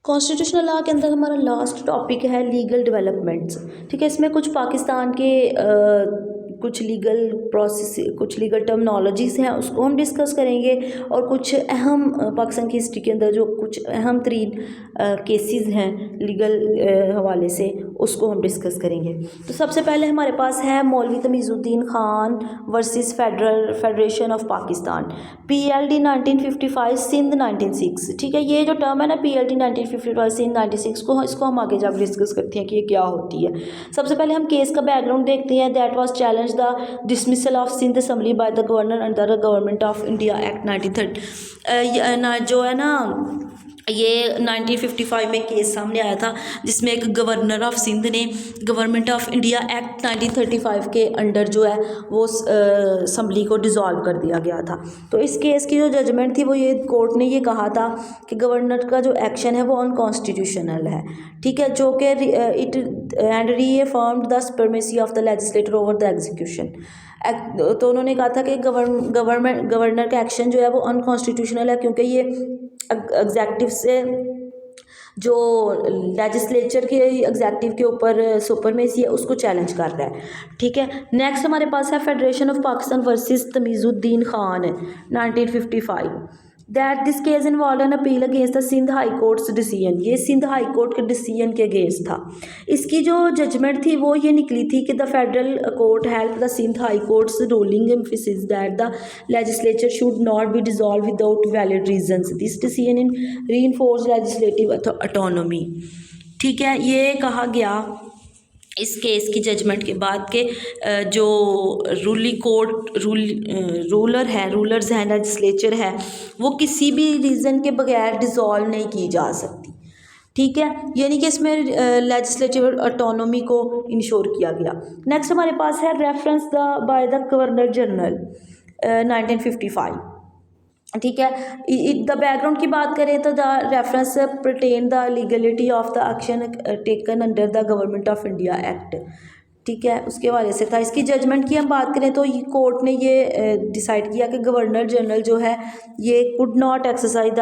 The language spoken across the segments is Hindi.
कॉन्स्टिट्यूशनल लॉ के अंदर हमारा लास्ट टॉपिक है लीगल डेवलपमेंट्स। ठीक है, इसमें कुछ पाकिस्तान के कुछ लीगल प्रोसेस, कुछ लीगल टर्मिनोलॉजीज हैं, उसको हम डिस्कस करेंगे। और कुछ अहम पाकिस्तान की हिस्ट्री के अंदर जो कुछ अहम तरीन केसेस हैं लीगल हवाले से, उसको हम डिस्कस करेंगे। तो सबसे पहले हमारे पास है Maulvi Tamizuddin Khan versus federation of Pakistan, PLD 1955 Sindh 96। ठीक है, ये जो टर्म है ना PLD 1955 सिंध 96 को, इसको हम आगे जाकर डिस्कस करते हैं कि ये क्या होती है। सबसे पहले हम केस का बैकग्राउंड देखते हैं। That was challenge the dismissal of Sindh assembly by the governor under the government of India act 1930। जो है ना, ये 1955 में केस सामने आया था, जिसमें एक गवर्नर ऑफ सिंध ने गवर्नमेंट ऑफ इंडिया एक्ट 1935 के अंडर जो है वो असम्बली को डिज़ोल्व कर दिया गया था। तो इस केस की जो जजमेंट थी वो ये कोर्ट ने ये कहा था कि गवर्नर का जो एक्शन है वो अनकॉन्स्टिट्यूशनल है। ठीक है, जो कि it and reaffirmed the supremacy of the legislature over the execution. तो उन्होंने कहा था कि गवर्नर का एक्शन जो है वो अनकॉन्स्टिट्यूशनल है, क्योंकि ये एग्जेक्टिव से जो लेजिस्लेचर के एग्जेक्टिव के ऊपर सुपरमेसी है उसको चैलेंज कर रहा है। ठीक है, नेक्स्ट हमारे पास है federation of Pakistan versus Tamizuddin Khan 1955। That this case involve an appeal against the Sindh high court's decision. ये सिंध हाई कोर्ट के डिसीजन के अगेंस्ट था। इसकी जो जजमेंट थी वो ये निकली थी कि the federal court help the Sindh high court's ruling emphasis that the legislature should not be dissolve without valid reasons. This decision in reinforce legislative autonomy. ठीक है, ये कहा गया इस केस की जजमेंट के बाद के जो रूलर्स हैं, लेजिस्लेचर है, वो किसी भी रीज़न के बगैर डिज़ोल्व नहीं की जा सकती। ठीक है, यानी कि इसमें लेजिस्लेटिव ऑटोनॉमी को इंश्योर किया गया। नेक्स्ट हमारे पास है reference bye the governor general 1955। ठीक है, द बैकग्राउंड की बात करें तो the reference परटेन the legality of the action taken under the government of India act. ठीक है, उसके हवाले से था। इसकी जजमेंट की हम बात करें तो कोर्ट ने ये डिसाइड किया कि गवर्नर जनरल जो है ये could not exercise the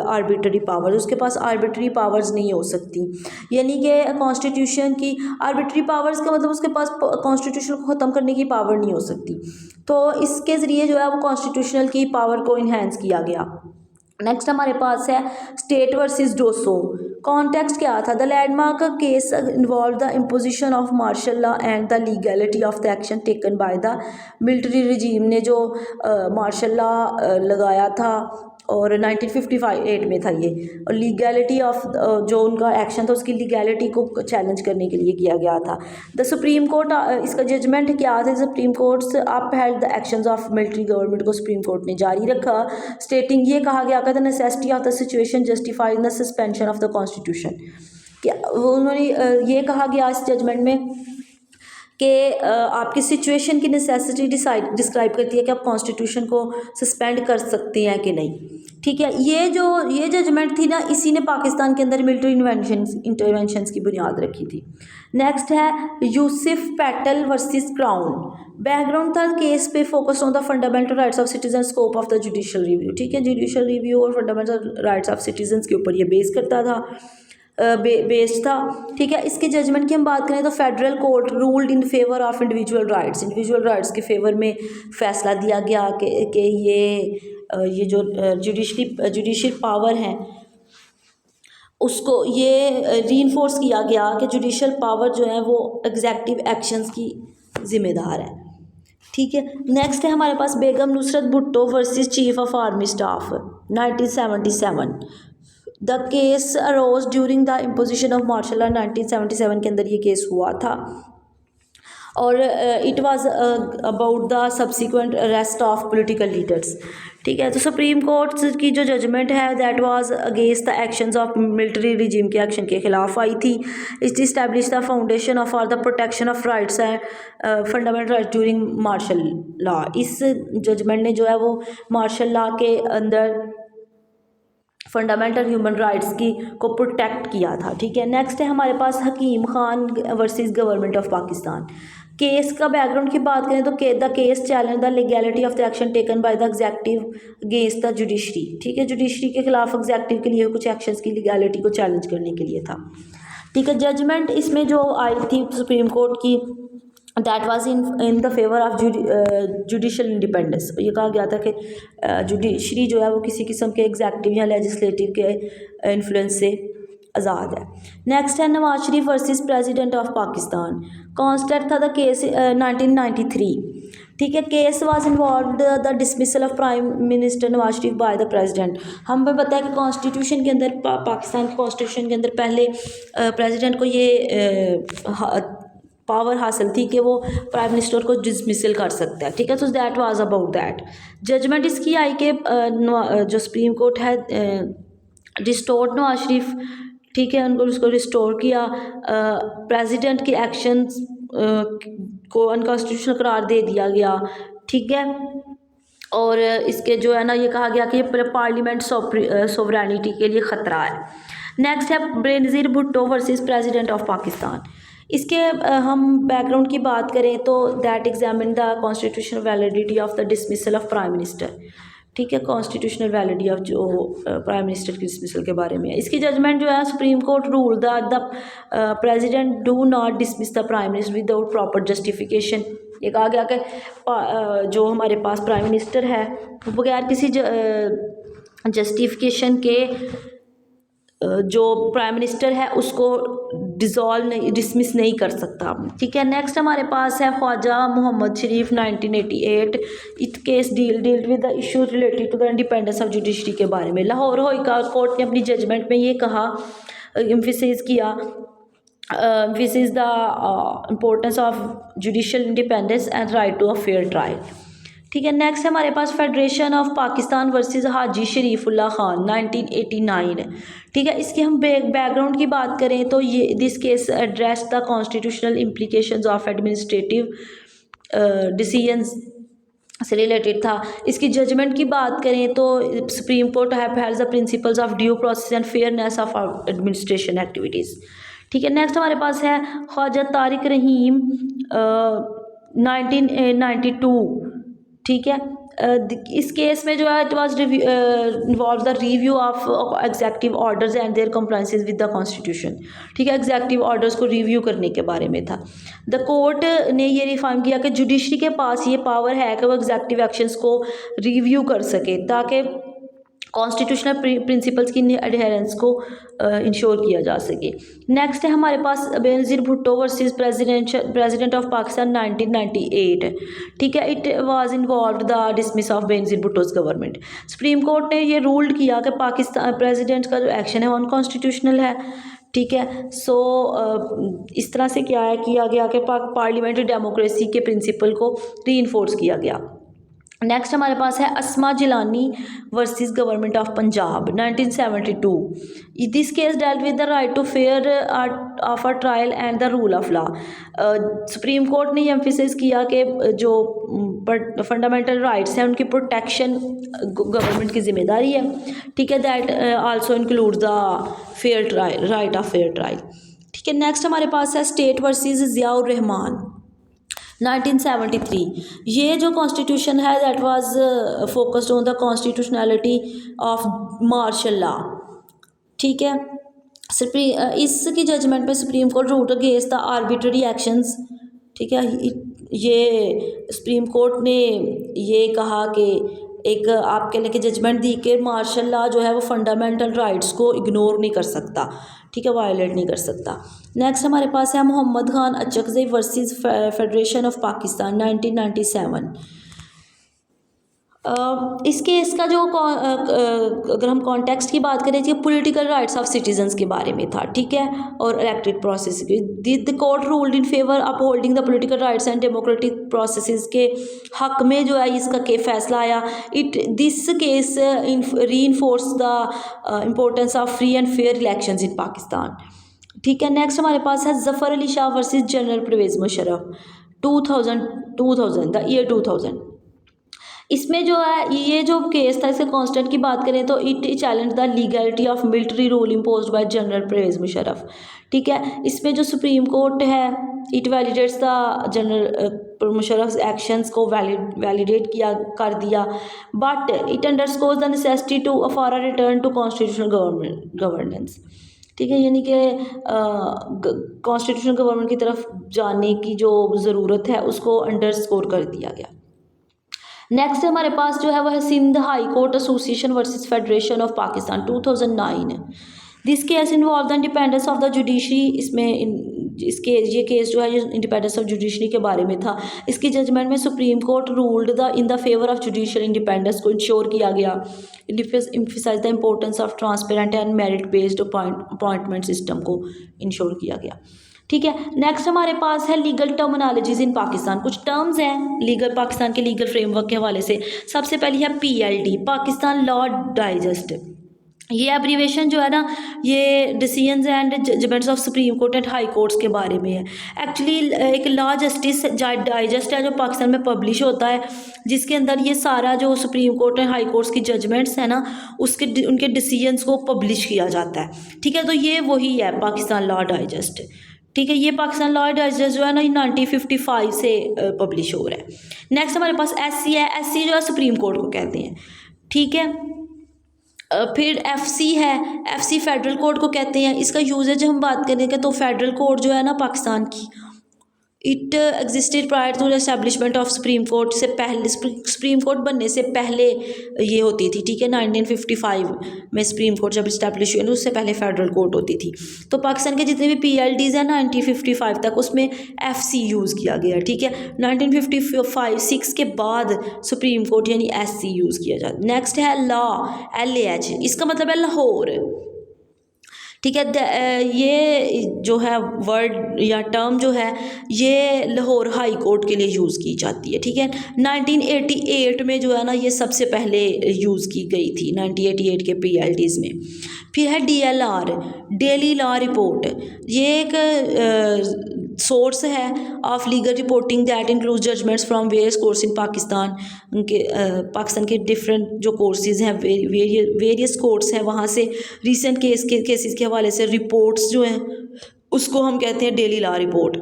arbitrary power, उसके पास आर्बिट्ररी पावर्स नहीं हो सकती। यानी कि कॉन्स्टिट्यूशन की आर्बिट्ररी पावर्स का मतलब उसके पास कॉन्स्टिट्यूशन को ख़त्म करने की पावर नहीं हो सकती। तो इसके ज़रिए जो है वो कॉन्स्टिट्यूशनल की पावर को इन्हेंस किया गया। नेक्स्ट हमारे पास है स्टेट वर्सेस डोसो। कॉन्टेक्स्ट क्या था? The landmark case involve the imposition of martial law and the legality of the action taken by the military regime ने जो मार्शल लॉ लगाया था, और 1958 में था ये। और लीगैलिटी ऑफ जो उनका एक्शन था उसकी लीगैलिटी को चैलेंज करने के लिए किया गया था। द सुप्रीम कोर्ट, इसका जजमेंट क्या था? Supreme court up held the actions of military government को सुप्रीम कोर्ट ने जारी रखा। स्टेटिंग ये कहा गया the necessity of the situation justifies the suspension of the constitution. क्या उन्होंने ये कहा गया इस जजमेंट में कि आपकी सिचुएशन की नेसेसिटी डिस्क्राइब करती है कि आप कॉन्स्टिट्यूशन को सस्पेंड कर सकते हैं कि नहीं। ठीक है, ये जजमेंट थी ना, इसी ने पाकिस्तान के अंदर मिलिट्री इंटरवेंशंस की बुनियाद रखी थी। नेक्स्ट है Yusuf petal versus crown. Background था केस पे focused on the fundamental rights of citizen, scope of the judicial review. ठीक है, जुडिशल रिव्यू और फंडामेंटल राइट्स ऑफ सिटीजन के ऊपर ये बेस करता था, बेस्ड था। ठीक है, इसके जजमेंट की हम बात करें तो federal court ruled in favour of individual rights के फेवर में फैसला दिया गया कि ये जो जुडिशल पावर है उसको ये रीइंफोर्स किया गया कि जुडिशल पावर जो है वो एग्जेक्टिव एक्शंस की जिम्मेदार है। ठीक है, नेक्स्ट है हमारे पास Begum Nusrat Bhutto versus chief of army staff 1977। The case arose during the imposition of martial law 1977 के अंदर ये केस हुआ था, और it was about the subsequent arrest of political leaders. ठीक है, तो सुप्रीम कोर्ट की जो जजमेंट है that was against the actions of military regime के एक्शन के खिलाफ आई थी। It establish the foundation of for the protection of rights and fundamental rights during martial law. इस जजमेंट ने जो है वो मार्शल लॉ के अंदर फंडामेंटल ह्यूमन राइट्स की को प्रोटेक्ट किया था। ठीक है, नेक्स्ट है हमारे पास Hakim Khan versus government of Pakistan. Case का बैकग्राउंड की बात करें तो the case challenge the legality of the action taken by the executive against the judiciary. ठीक है, जुडिशरी के खिलाफ एग्जेक्टिव के लिए कुछ एक्शंस की लीगैलिटी को चैलेंज करने के लिए था। ठीक है, जजमेंट इसमें जो आई थी सुप्रीम कोर्ट की, that was in the favour of judicial independence. ये कहा गया था कि जुडिशरी जो है वो किसी किस्म के एग्जेक्टिव या लेजिस्लेटिव के इन्फ्लुएंस से आज़ाद है। नेक्स्ट है Nawaz Sharif versus president of Pakistan. Constant था द केस 1993। ठीक है, case was involve the dismissal of prime minister Nawaz Sharif by the president. हमें पता है कि कॉन्स्टिट्यूशन के अंदर पाकिस्तान के कॉन्स्टिट्यूशन के अंदर पहले प्रेसिडेंट को ये पावर हासिल थी कि वो प्राइम मिनिस्टर को डिसमिसल कर सकता है। ठीक है, तो that was about that. Judgment इसकी आई कि जो सुप्रीम कोर्ट है रिस्टोर्ड नवाज शरीफ, ठीक है, उनको उसको रिस्टोर किया। प्रेसिडेंट के एक्शंस को अनकॉन्स्टिट्यूशनल करार दे दिया गया। ठीक है, और इसके जो है ना ये कहा गया कि ये पार्लियामेंट सोवरेनिटी के लिए ख़तरा है। नेक्स्ट है Benazir Bhutto versus president of Pakistan. इसके हम बैकग्राउंड की बात करें तो that examine the constitutional validity of the dismissal of prime minister. ठीक है, कॉन्स्टिट्यूशनल वैलिडिटी ऑफ जो प्राइम मिनिस्टर की डिसमिसल के बारे में है। इसकी जजमेंट जो है supreme court rule that the president do not dismiss the prime minister without proper justification. ये कहा गया कि जो हमारे पास प्राइम मिनिस्टर है वो बगैर किसी जस्टिफिकेशन के जो प्राइम मिनिस्टर है उसको डिसमिस नहीं कर सकता। ठीक है, नेक्स्ट हमारे पास है Khwaja Mohammad Sharif 1988। It case dealt with the issue related to the independence of judiciary के बारे में। लाहौर हाई कोर्ट ने अपनी जजमेंट में ये कहा, एम्फेसाइज किया emphasize the importance of judicial independence and right to a fair trial. ठीक है, नेक्स्ट हमारे पास federation of Pakistan versus Haji Sharifullah Khan 1989। ठीक है, इसके हम बैकग्राउंड की बात करें तो ये this case address the constitutional implications of administrative decisions से रिलेटेड था। इसकी जजमेंट की बात करें तो supreme court has the principles of due process and fairness of administration activities. ठीक है, नेक्स्ट हमारे पास है ख्वाजा तारिक रहीम 1992। ठीक है, इस केस में जो है it was involve the review of executive orders and their compliances with the constitution. ठीक है, एग्जेक्टिव ऑर्डर्स को रिव्यू करने के बारे में था। द कोर्ट ने ये रिफार्म किया कि जुडिशरी के पास ये पावर है कि वो एग्जेक्टिव एक्शंस को रिव्यू कर सके ताकि कॉन्स्टिट्यूशनल प्रिंसिपल्स की एडहेरेंस को इंश्योर किया जा सके। नेक्स्ट है हमारे पास Benazir Bhutto versus president of Pakistan 1998। ठीक है, it was involve the dismiss of Benazir Bhutto's government. Supreme court ने ये रूल्ड किया कि पाकिस्तान प्रेसिडेंट का जो एक्शन है वो अनकॉन्स्टिट्यूशनल है। ठीक है, सो इस तरह से क्या है किया गया कि पार्लियामेंट्री डेमोक्रेसी के प्रिंसिपल को रीइंफोर्स किया गया। नेक्स्ट हमारे पास है Asma Jilani versus government of Punjab 1972। This case dealt with the right to fair of a trial and the rule of law. Supreme court ने एम्फेसाइज किया कि जो फंडामेंटल राइट्स हैं उनकी प्रोटेक्शन गवर्नमेंट की जिम्मेदारी है। ठीक है, that also include the fair trial, right of fair trial. ठीक है, नेक्स्ट हमारे पास है स्टेट वर्सेस ज़ियाउर रहमान 1973। ये जो कॉन्स्टिट्यूशन है that was focused on the constitutionality of martial law. ठीक है, इसकी जजमेंट में supreme court ruled against the arbitrary actions. ठीक है, ये सुप्रीम कोर्ट ने ये कहा कि एक आपके लिए जजमेंट दी कि मार्शल लॉ जो है वो फंडामेंटल राइट्स को इग्नोर नहीं कर सकता। ठीक है, वायलेट नहीं कर सकता। नेक्स्ट हमारे पास है Mohammad Khan Achakzai versus federation of Pakistan 1997। इस केस का जो अगर हम कॉन्टेक्स्ट की बात करें तो पॉलिटिकल राइट्स ऑफ सिटीजन्स के बारे में था। ठीक है, और elected process the court ruled in favour of holding the political rights and democratic processes के हक में जो है इसका के फैसला आया। This case reinforce the importance of free and fair elections in Pakistan. ठीक है, नेक्स्ट हमारे पास है Zafar Ali Shah versus general Parvez Musharraf 2000 the year 2000। इसमें जो है ये जो केस था, इसके कांस्टेंट की बात करें तो it challenge the legality of military rule imposed by general Parvez Musharraf. ठीक है, इसमें जो सुप्रीम कोर्ट है it validates the general Musharraf actions को वैलिडेट किया कर दिया, but it underscores the necessity to for a return to constitutional governance. ठीक है, यानी कि कॉन्स्टिट्यूशनल गवर्नमेंट की तरफ जाने की जो ज़रूरत है उसको अंडरस्कोर कर दिया गया। नेक्स्ट हमारे पास जो है वह है Sindh high court association versus federation of Pakistan 2009। This case involve the independence of the judiciary. इसके ये केस जो है ये इंडिपेंडेंस ऑफ जुडिशरी के बारे में था। इसकी जजमेंट में supreme court ruled the in the favour of judicial independence को इंश्योर किया गया। Emphasize the importance of transparent and merit based appointment system को इंश्योर किया गया। ठीक है, नेक्स्ट हमारे पास है लीगल टर्मिनोलॉजीज इन पाकिस्तान। कुछ टर्म्स हैं लीगल पाकिस्तान के लीगल फ्रेमवर्क के हवाले से। सबसे पहली है PLD, पाकिस्तान लॉ डाइजेस्ट। ये एब्रीवेशन जो है ना ये decisions and judgements of supreme court and high courts के बारे में है। एक्चुअली एक लॉ जस्टिस डाइजेस्ट है जो पाकिस्तान में पब्लिश होता है, जिसके अंदर ये सारा जो supreme court and high courts की जजमेंट्स है ना उसके उनके डिसीजंस को पब्लिश किया जाता है। ठीक है, तो ये वही है पाकिस्तान लॉ डाइजेस्ट। ठीक है, ये पाकिस्तान लॉ डाइजेस्ट जो है ना 1955 से पब्लिश हो रहा है। नेक्स्ट हमारे पास SC है। SC जो है सुप्रीम कोर्ट को कहते हैं। ठीक है, फिर FC है। FC फेडरल कोर्ट को कहते हैं। इसका यूजेज हम बात करेंगे तो फेडरल कोर्ट जो है ना पाकिस्तान की it existed prior to establishment of supreme court से पहले, सुप्रीम कोर्ट बनने से पहले ये होती थी। ठीक है, 1955 में सुप्रीम कोर्ट जब इस्टेब्लिश हुई उससे पहले फेडरल कोर्ट होती थी। तो पाकिस्तान के जितने भी PLDs हैं 1955 तक उसमें FC यूज़ किया गया। ठीक है, 1955-6 के बाद सुप्रीम कोर्ट यानी SC यूज़ किया जाता। नेक्स्ट है लॉ LAH, इसका मतलब है लाहौर। ठीक है, ये जो है वर्ड या टर्म जो है ये लाहौर हाई कोर्ट के लिए यूज़ की जाती है। ठीक है, 1988 में जो है ना ये सबसे पहले यूज़ की गई थी 1988 के PLDs में। फिर है DLR, डेली लॉ रिपोर्ट। ये एक सोर्स है of legal reporting that include judgements from various courts in Pakistan. उनके पाकिस्तान के डिफरेंट जो कोर्सेज हैं वेरियस कोर्ट्स हैं वहाँ से रीसेंट केसेस के हवाले से रिपोर्ट्स जो हैं उसको हम कहते हैं डेली लॉ रिपोर्ट।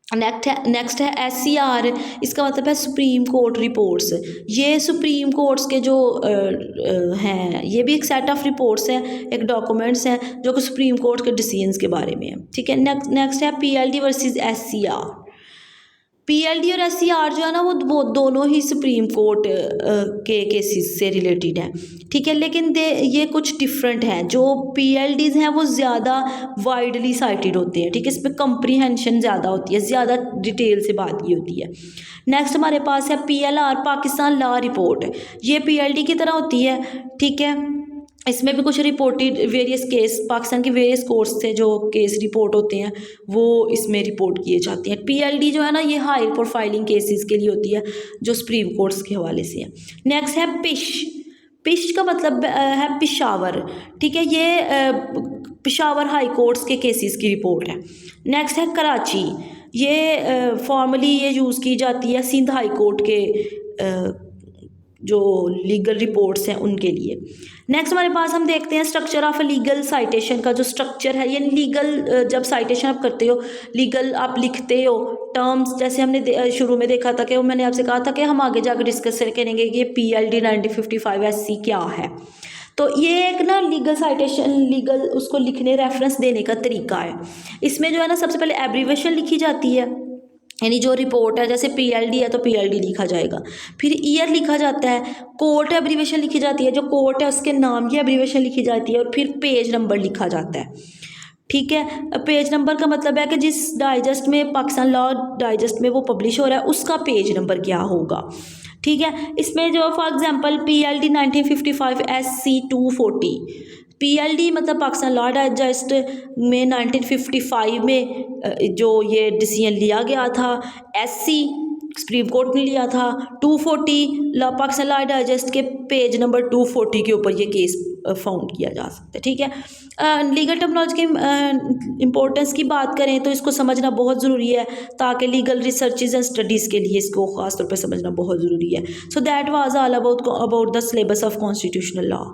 नेक्स्ट है SCR, इसका मतलब है सुप्रीम कोर्ट रिपोर्ट्स। ये सुप्रीम कोर्ट्स के जो हैं ये भी एक सेट ऑफ रिपोर्ट्स हैं, एक डॉक्यूमेंट्स हैं जो कि सुप्रीम कोर्ट के डिसीजंस के बारे में है। ठीक है, नेक्स्ट है PLD वर्सेस SCR। PLD और SCR जो है ना वो दोनों ही सुप्रीम कोर्ट के केसेस से रिलेटेड हैं। ठीक है, लेकिन ये कुछ डिफरेंट हैं। जो PLDs हैं वो ज़्यादा वाइडली साइटेड होते हैं। ठीक है, इस पर कंप्रीहेंशन ज़्यादा होती है, ज़्यादा डिटेल से बात की होती है। नेक्स्ट हमारे पास है PLR, पाकिस्तान लॉ रिपोर्ट। ये PLD की तरह होती है। ठीक है, इसमें भी कुछ रिपोर्टेड वेरियस केस पाकिस्तान के वेरियस कोर्ट्स से जो केस रिपोर्ट होते हैं वो इसमें रिपोर्ट किए जाते हैं। PLD जो है ना ये हाई प्रोफाइलिंग केसेस के लिए होती है जो सुप्रीम कोर्ट्स के हवाले से है। नेक्स्ट है पिश का मतलब है पिशावर। ठीक है, ये पिशावर हाई कोर्ट्स के केसेस की रिपोर्ट है। नेक्स्ट है कराची, ये फॉर्मली ये यूज़ की जाती है सिंध हाई कोर्ट के जो लीगल रिपोर्ट्स हैं उनके लिए। नेक्स्ट हमारे पास हम देखते हैं स्ट्रक्चर ऑफ लीगल साइटेशन का जो स्ट्रक्चर है, यानी लीगल जब साइटेशन आप करते हो लीगल आप लिखते हो टर्म्स, जैसे हमने शुरू में देखा था कि मैंने आपसे कहा था कि हम आगे जाकर डिस्कस करेंगे कि ये PLD 1955 SC क्या है। तो ये एक ना लीगल साइटेशन लीगल उसको लिखने रेफरेंस देने का तरीका है। इसमें जो है ना सबसे पहले एब्रीवेशन लिखी जाती है, यानी जो रिपोर्ट है जैसे PLD है तो PLD लिखा जाएगा। फिर ईयर लिखा जाता है, कोर्ट एब्रीवेशन लिखी जाती है, जो कोर्ट है उसके नाम की एब्रीवेशन लिखी जाती है, और फिर पेज नंबर लिखा जाता है। ठीक है, पेज नंबर का मतलब है कि जिस डाइजेस्ट में पाकिस्तान लॉ डाइजेस्ट में वो पब्लिश हो रहा है उसका पेज नंबर क्या होगा। ठीक है, इसमें जो for example PLD 1955 SC 240, PLD मतलब पाकिस्तान लॉ डाइजेस्ट में 1955 में जो ये डिसीजन लिया गया था। SC सुप्रीम कोर्ट ने लिया था। 240 पाकिस्तान लॉ डाइजेस्ट के पेज नंबर 240 के ऊपर ये केस फाउंड किया जा सकता है। ठीक है, लीगल टर्मिनोलॉजी की इम्पोर्टेंस की बात करें तो इसको समझना बहुत ज़रूरी है, ताकि लीगल रिसर्चेज एंड स्टडीज़ के लिए इसको ख़ास तौर पर समझना बहुत ज़रूरी है। So that was all about the syllabus of constitutional law.